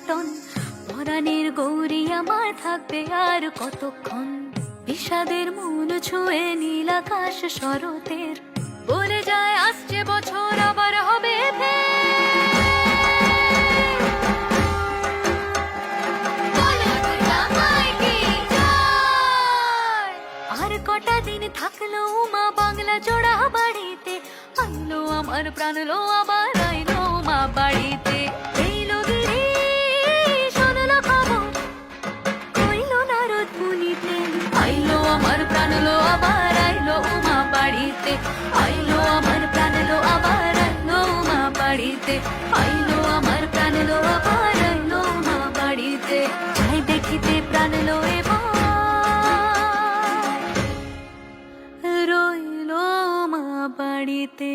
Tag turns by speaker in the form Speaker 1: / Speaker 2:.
Speaker 1: Ton. পরাণের গৌরী আমার থাকবে আর কতক্ষণ। বিষাদের মন ছুঁয়ে নীল আকাশ শরতের, বলে যায় আসছে বছর আবার হবে আর কটা দিন থাকলো মা বাংলা জোড়া বাড়িতে, আইলো আমার প্রাণ লো আবার আইলো মা বাড়িতে। এইলো গিরি শোনলো খবর, কইলো নারদ মুনিতে, আইলো আমার প্রাণ লো আবার আইলো মা বাড়িতে, আইলো আমার প্রাণ লো আবার আইলো মা বাড়িতে, আইলো আমার প্রাণ লো আবার আইলো মা বাড়িতে। যাই দেখিতে প্রাণ লো এবার রইলো মা বাড়িতে।